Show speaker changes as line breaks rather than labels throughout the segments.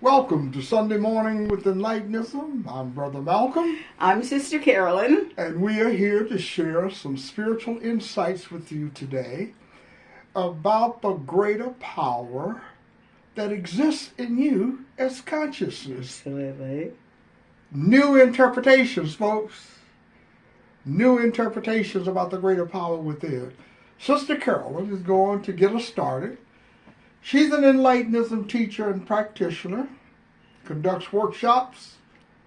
Welcome to Sunday Morning with Enlightenism. I'm Brother Malcolm.
I'm Sister Carolyn.
And we are here to share some spiritual insights with you today about the greater power that exists in you as consciousness.
Absolutely.
New interpretations, folks. New interpretations about the greater power within. Sister Carolyn is going to get us started. She's an Enlightenism teacher and practitioner, conducts workshops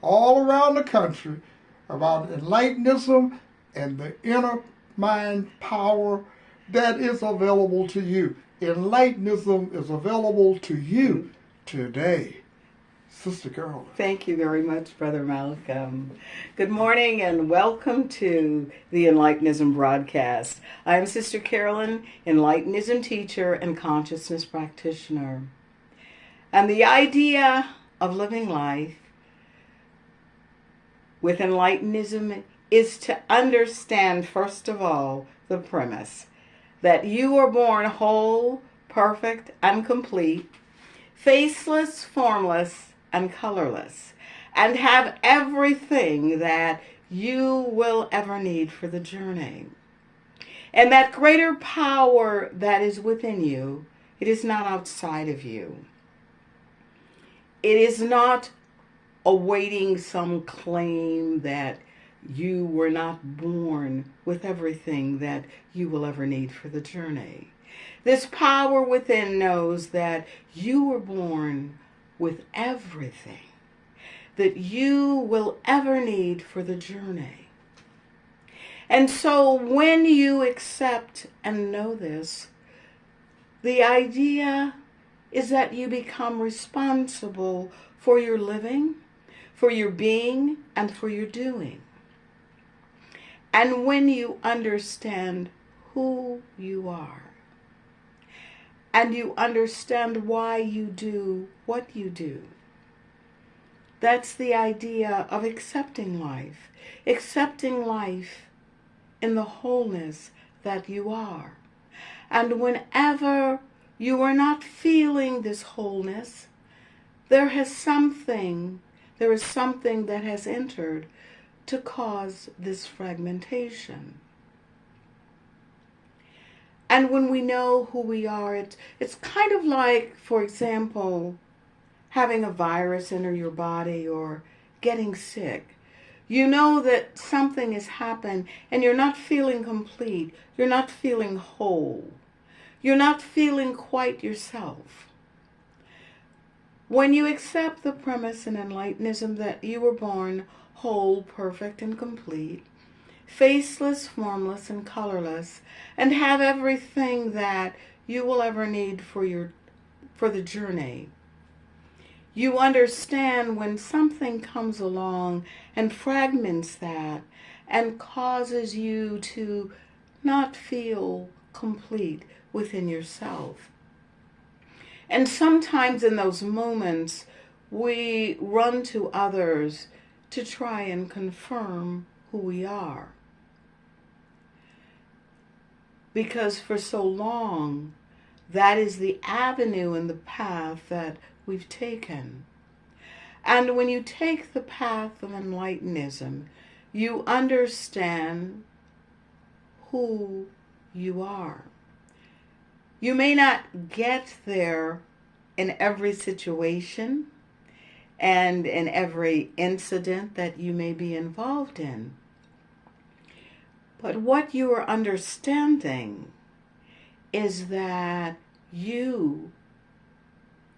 all around the country about Enlightenism and the inner mind power that is available to you. Enlightenism is available to you today. Sister Carolyn.
Thank you very much, Brother Malcolm. Good morning and welcome to the Enlightenism broadcast. I am Sister Carolyn, Enlightenism teacher and consciousness practitioner. And the idea of living life with Enlightenism is to understand, first of all, the premise that you are born whole, perfect, and complete, faceless, formless, and colorless, and have everything that you will ever need for the journey. And that greater power that is within you, it is not outside of you. It is not awaiting some claim that you were not born with everything that you will ever need for the journey. This power within knows that you were born with everything that you will ever need for the journey. And so when you accept and know this, the idea is that you become responsible for your living, for your being, and for your doing. And when you understand who you are, and you understand why you do what you do. That's the idea of accepting life in the wholeness that you are. And whenever you are not feeling this wholeness, there is something that has entered to cause this fragmentation. And when we know who we are, it's kind of like, for example, having a virus enter your body or getting sick. You know that something has happened and you're not feeling complete. You're not feeling whole. You're not feeling quite yourself. When you accept the premise in Enlightenism that you were born whole, perfect, and complete, faceless, formless, and colorless, and have everything that you will ever need for the journey. You understand when something comes along and fragments that and causes you to not feel complete within yourself. And sometimes in those moments, we run to others to try and confirm who we are. Because for so long, that is the avenue and the path that we've taken. And when you take the path of Enlightenism, you understand who you are. You may not get there in every situation and in every incident that you may be involved in. But what you are understanding is that you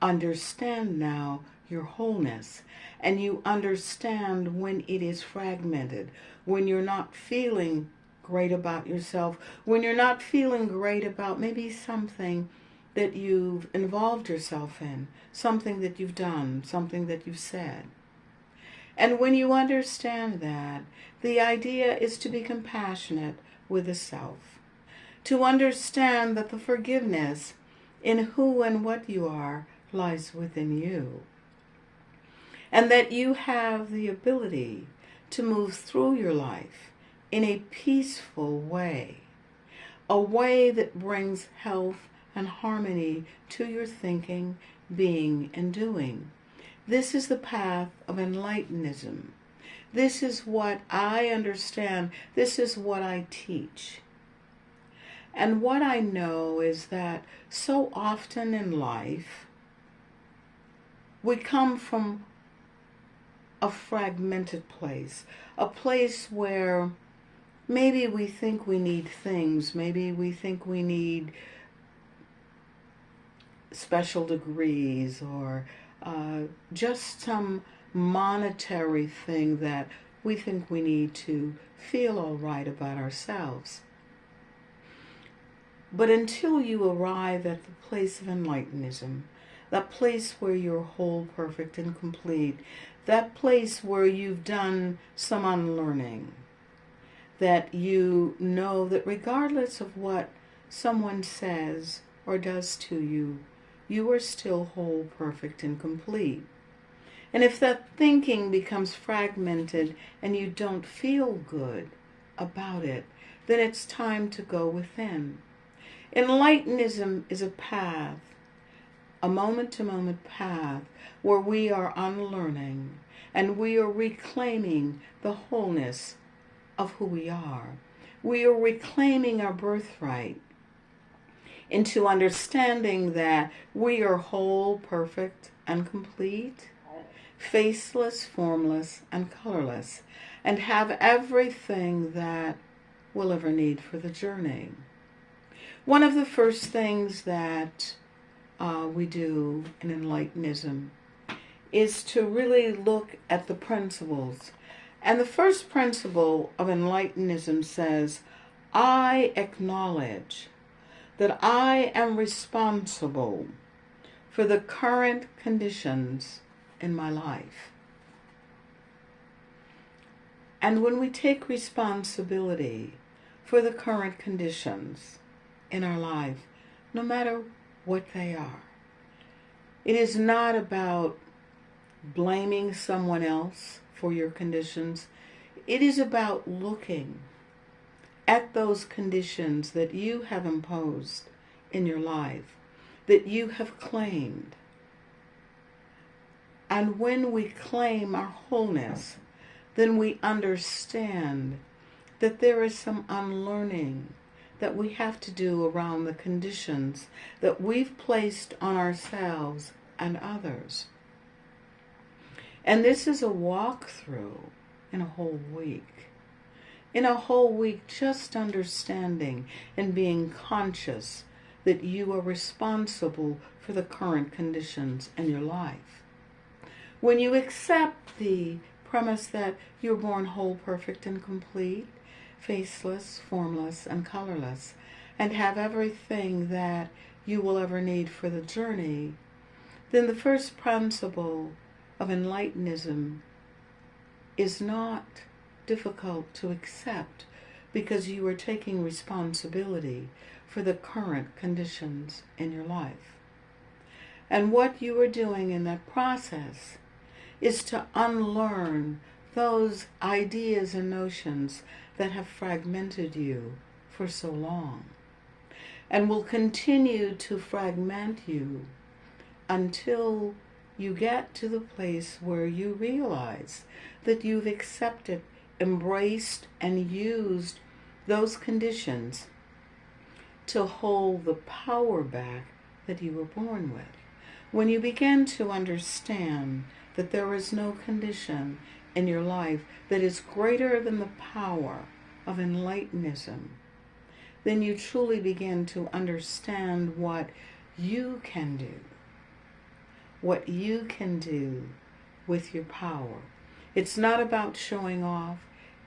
understand now your wholeness, and you understand when it is fragmented, when you're not feeling great about yourself, when you're not feeling great about maybe something that you've involved yourself in, something that you've done, something that you've said. And when you understand that, the idea is to be compassionate with the self, to understand that the forgiveness in who and what you are lies within you, and that you have the ability to move through your life in a peaceful way, a way that brings health and harmony to your thinking, being, and doing. This is the path of Enlightenism. This is what I understand. This is what I teach. And what I know is that so often in life, we come from a fragmented place, a place where maybe we think we need things, maybe we think we need special degrees or just some monetary thing that we think we need to feel all right about ourselves. But until you arrive at the place of Enlightenism, that place where you're whole, perfect, and complete, that place where you've done some unlearning, that you know that regardless of what someone says or does to you, you are still whole, perfect, and complete. And if that thinking becomes fragmented and you don't feel good about it, then it's time to go within. Enlightenism is a path, a moment-to-moment path where we are unlearning and we are reclaiming the wholeness of who we are. We are reclaiming our birthright into understanding that we are whole, perfect, and complete, faceless, formless, and colorless, and have everything that we'll ever need for the journey. One of the first things that we do in Enlightenism is to really look at the principles. And the first principle of Enlightenism says, I acknowledge that I am responsible for the current conditions in my life. And when we take responsibility for the current conditions in our life, no matter what they are, it is not about blaming someone else for your conditions. It is about looking at those conditions that you have imposed in your life, that you have claimed. And when we claim our wholeness, then we understand that there is some unlearning that we have to do around the conditions that we've placed on ourselves and others. And this is a walkthrough in a whole week. In a whole week, just understanding and being conscious that you are responsible for the current conditions in your life. When you accept the premise that you're born whole, perfect, and complete, faceless, formless, and colorless, and have everything that you will ever need for the journey, then the first principle of Enlightenism is not difficult to accept, because you are taking responsibility for the current conditions in your life. And what you are doing in that process is to unlearn those ideas and notions that have fragmented you for so long, and will continue to fragment you until you get to the place where you realize that you've accepted, embraced, and used those conditions to hold the power back that you were born with. When you begin to understand that there is no condition in your life that is greater than the power of Enlightenism, then you truly begin to understand what you can do. What you can do with your power. It's not about showing off.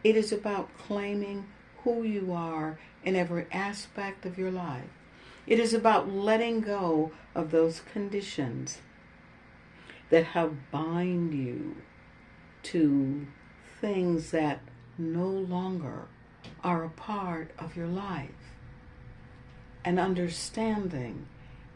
It is about claiming who you are in every aspect of your life. It is about letting go of those conditions that have bind you to things that no longer are a part of your life. And understanding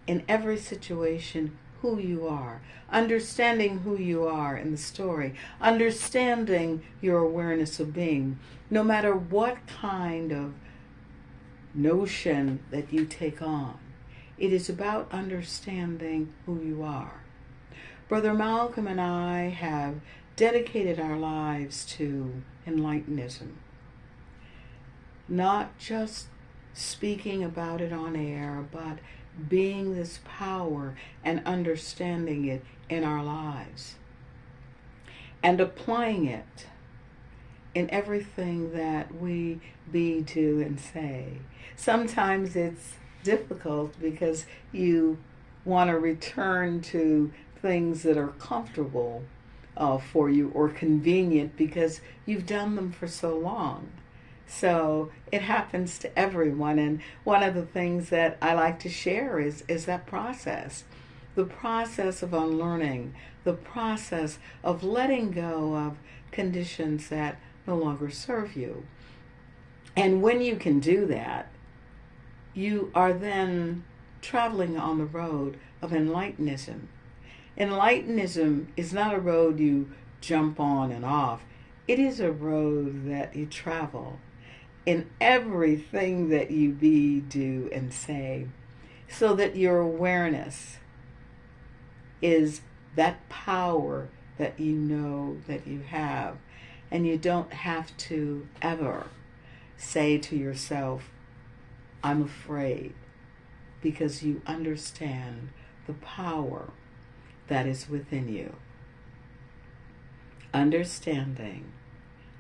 in every situation who you are, understanding who you are in the story, understanding your awareness of being, no matter what kind of notion that you take on. It is about understanding who you are. Brother Malcolm and I have dedicated our lives to Enlightenism. Not just speaking about it on air, but being this power and understanding it in our lives. And applying it in everything that we be, do, and say. Sometimes it's difficult because you want to return to things that are comfortable for you or convenient because you've done them for so long. So it happens to everyone. And one of the things that I like to share is that process. The process of unlearning, the process of letting go of conditions that no longer serve you. And when you can do that, you are then traveling on the road of Enlightenism. Enlightenism is not a road you jump on and off. It is a road that you travel in everything that you be, do, and say, so that your awareness is that power that you know that you have. And you don't have to ever say to yourself, I'm afraid, because you understand the power that is within you. Understanding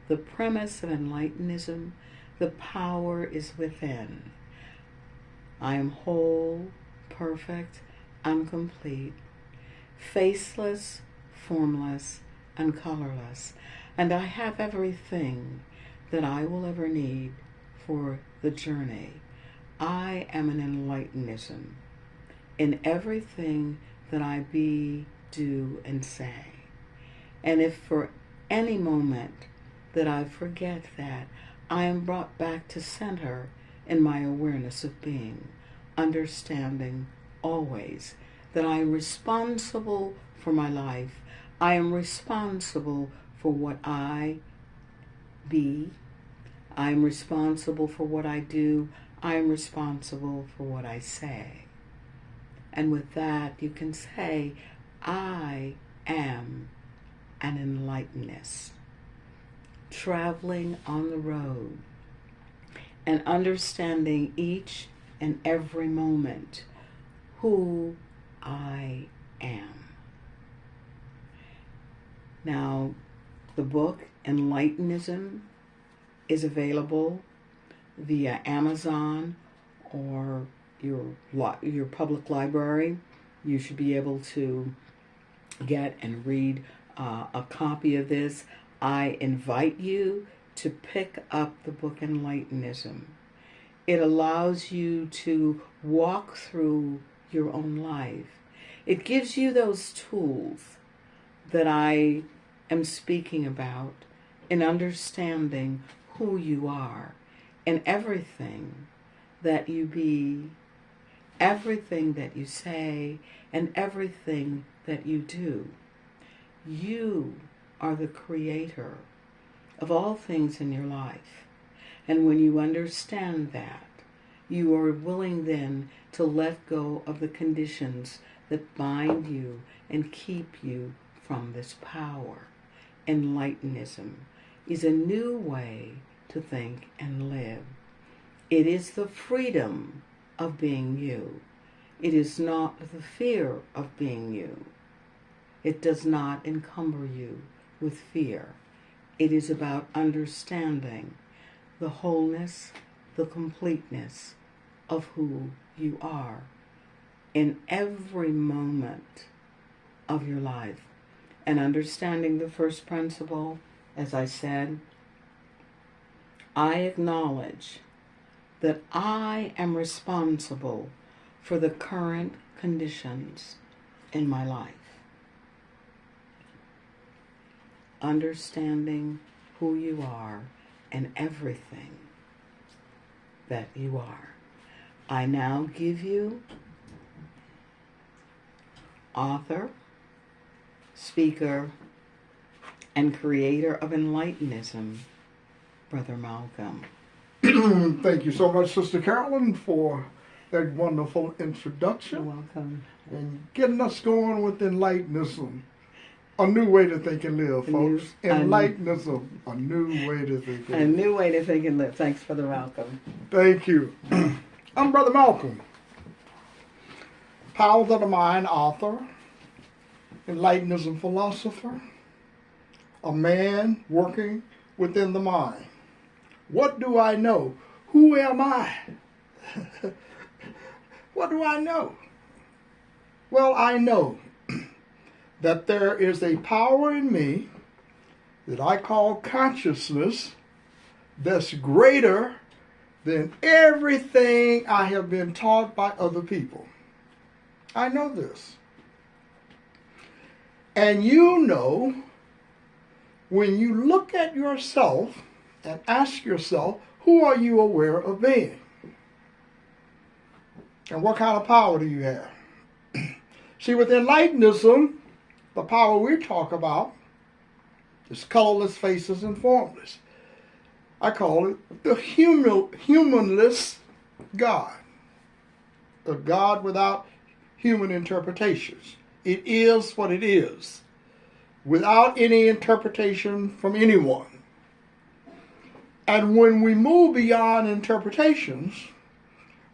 the premise of Enlightenism, the power is within. I am whole, perfect, and complete, faceless, formless, and colorless, and I have everything that I will ever need for the journey. I am an Enlightenism in everything that I be, do, and say. And if for any moment that I forget that, I am brought back to center in my awareness of being, understanding always that I am responsible for my life. I am responsible for what I be. I am responsible for what I do. I am responsible for what I say. And with that, you can say, I am an enlightenist, traveling on the road and understanding each and every moment who I am. Now, the book Enlightenism is available via Amazon or your public library. You should be able to get and read a copy of this. I invite you to pick up the book Enlightenism. It allows you to walk through your own life. It gives you those tools that I am speaking about in understanding who you are and everything that you be, everything that you say, and everything that you do. You are the creator of all things in your life. And when you understand that, you are willing then to let go of the conditions that bind you and keep you from this power. Enlightenism is a new way to think and live. It is the freedom of being you. It is not the fear of being you. It does not encumber you with fear. It is about understanding the wholeness, the completeness of who you are in every moment of your life. And understanding the first principle, as I said, I acknowledge that I am responsible for the current conditions in my life. Understanding who you are and everything that you are. I now give you author, speaker, and creator of Enlightenism, Brother Malcolm.
Thank you so much, Sister Carolyn, for that wonderful
You're
introduction
welcome.
and getting us going with Enlightenism. A new way to think and live, folks. Enlightenism, a new way to think and live.
A new way to think and live. Thanks for the welcome.
Thank you. I'm Brother Malcolm, Powers of the Mind author, Enlightenism philosopher, a man working within the mind. What do I know? Who am I? What do I know? Well, I know that there is a power in me that I call consciousness that's greater than everything I have been taught by other people. I know this. And you know, when you look at yourself and ask yourself, who are you aware of being? And what kind of power do you have? See, with Enlightenism, the power we talk about is colorless, faceless, and formless. I call it the humanless God. A God without human interpretations. It is what it is, without any interpretation from anyone. And when we move beyond interpretations,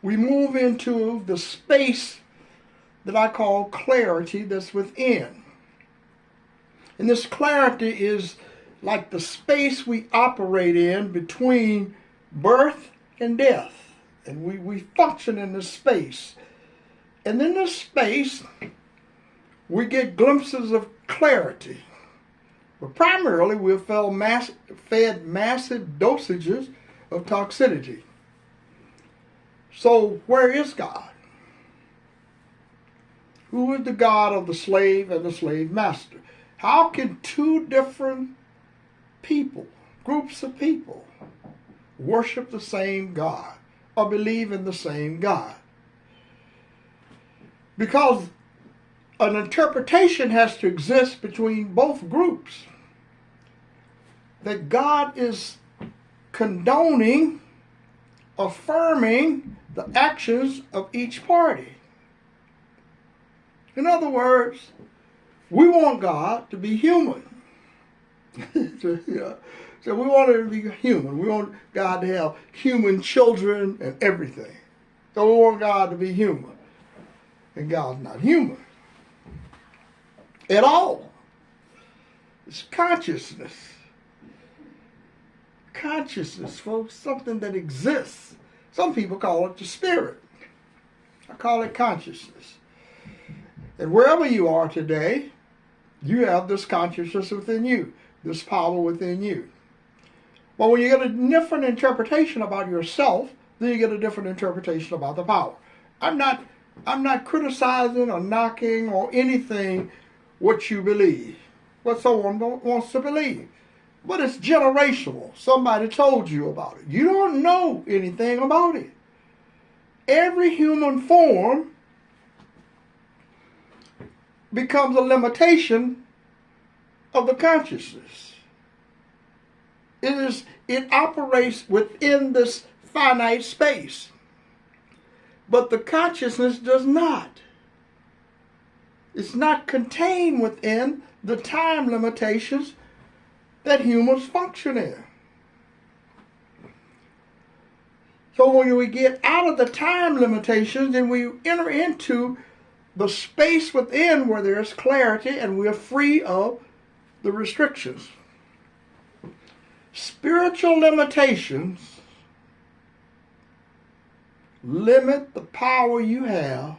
we move into the space that I call clarity that's within. And this clarity is like the space we operate in between birth and death. And we function in this space. And in this space, we get glimpses of clarity. But primarily, we're fed massive dosages of toxicity. So where is God? Who is the God of the slave and the slave master? How can two different people, groups of people, worship the same God or believe in the same God? Because an interpretation has to exist between both groups. That God is condoning, affirming the actions of each party. In other words, we want God to be human. So we want him to be human. We want God to have human children and everything. So we want God to be human. And God's not human at all. It's consciousness. Consciousness, folks, something that exists. Some people call it the spirit. I call it consciousness. And wherever you are today, you have this consciousness within you, this power within you. But when you get a different interpretation about yourself, then you get a different interpretation about the power. I'm not criticizing or knocking or anything what you believe, what someone wants to believe. But it's generational. Somebody told you about it. You don't know anything about it. Every human form becomes a limitation of the consciousness. It operates within this finite space. But the consciousness does not. It's not contained within the time limitations that humans function in. So when we get out of the time limitations, then we enter into the space within where there's clarity and we're free of the restrictions. Spiritual limitations limit the power you have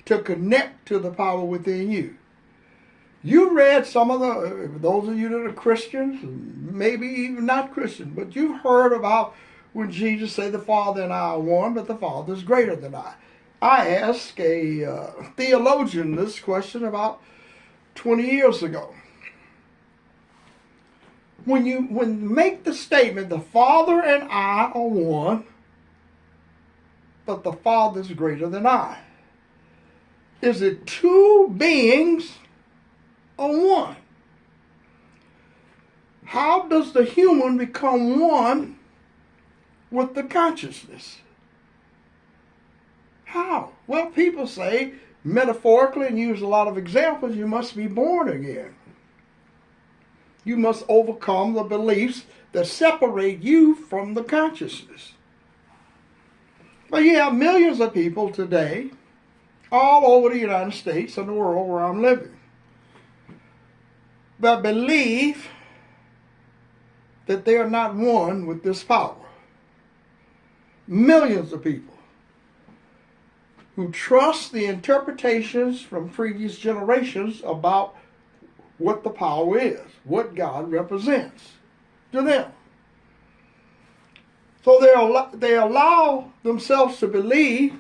to connect to the power within you. You read some of those of you that are Christians, maybe even not Christian, but you've heard about when Jesus said the Father and I are one, but the Father is greater than I. I asked a theologian this question about 20 years ago. When you make the statement, the Father and I are one, but the Father is greater than I. Is it two beings or one? How does the human become one with the consciousness? How? Well, people say, metaphorically, and use a lot of examples, you must be born again. You must overcome the beliefs that separate you from the consciousness. But you have millions of people today, all over the United States and the world where I'm living, that believe that they are not one with this power. Millions of people who trust the interpretations from previous generations about what the power is, what God represents to them. So they allow themselves to believe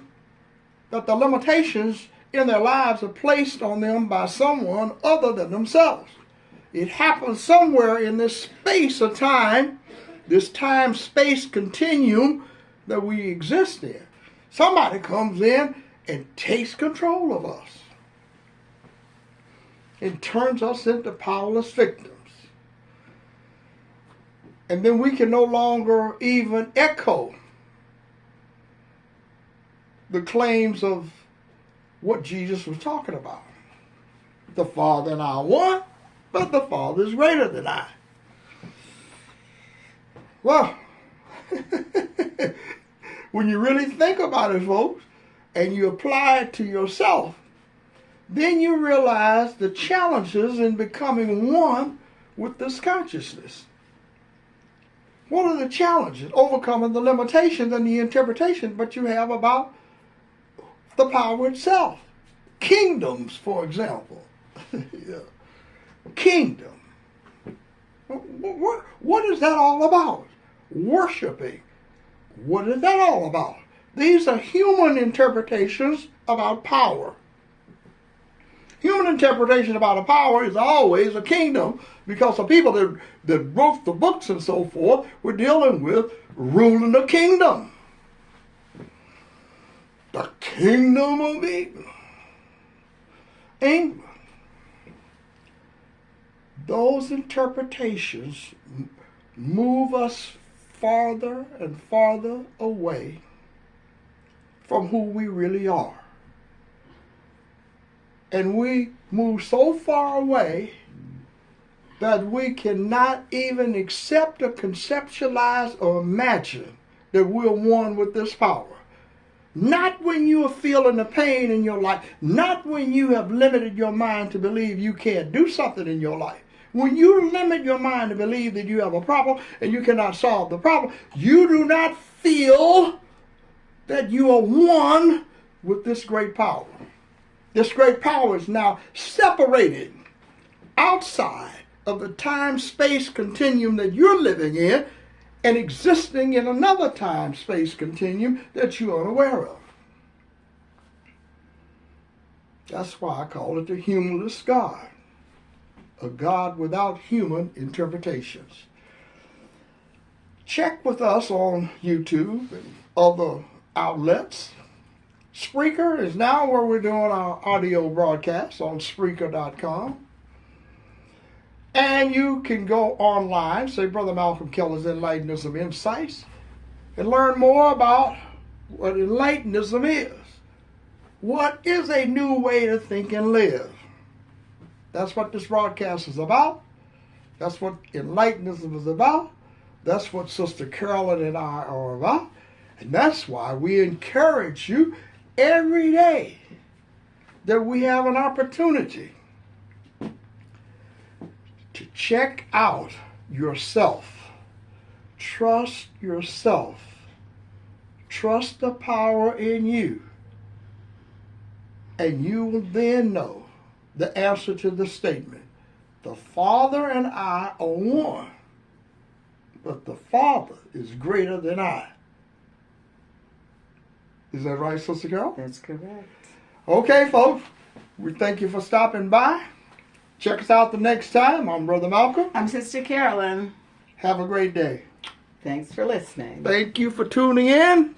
that the limitations in their lives are placed on them by someone other than themselves. It happens somewhere in this space of time, this time-space continuum that we exist in. Somebody comes in and takes control of us and turns us into powerless victims. And then we can no longer even echo the claims of what Jesus was talking about. The Father and I are one, but the Father is greater than I. Well, when you really think about it, folks, and you apply it to yourself, then you realize the challenges in becoming one with this consciousness. What are the challenges? Overcoming the limitations and the interpretation but you have about the power itself. Kingdoms, for example. Yeah. Kingdom. What is that all about? Worshipping. What is that all about? These are human interpretations about power. Human interpretation about a power is always a kingdom, because the people that wrote the books and so forth were dealing with ruling the kingdom. The kingdom of England. Those interpretations move us farther and farther away from who we really are. And we move so far away that we cannot even accept or conceptualize or imagine that we're one with this power. Not when you are feeling the pain in your life. Not when you have limited your mind to believe you can't do something in your life. When you limit your mind to believe that you have a problem and you cannot solve the problem, you do not feel that you are one with this great power. This great power is now separated outside of the time-space continuum that you're living in and existing in another time-space continuum that you're unaware of. That's why I call it the humanless God, a God without human interpretations. Check with us on YouTube and other outlets. Spreaker is now where we're doing our audio broadcasts on Spreaker.com. And you can go online, say Brother Malcolm Keller's Enlightenism Insights, and learn more about what Enlightenism is. What is a new way to think and live? That's what this broadcast is about. That's what Enlightenism is about. That's what Sister Carolyn and I are about. And that's why we encourage you every day that we have an opportunity to check out yourself. Trust yourself. Trust the power in you. And you will then know the answer to the statement. The Father and I are one, but the Father is greater than I. Is that right, Sister Carol?
That's correct.
Okay, folks. We thank you for stopping by. Check us out the next time. I'm Brother Malcolm.
I'm Sister Carolyn.
Have a great day.
Thanks for listening.
Thank you for tuning in.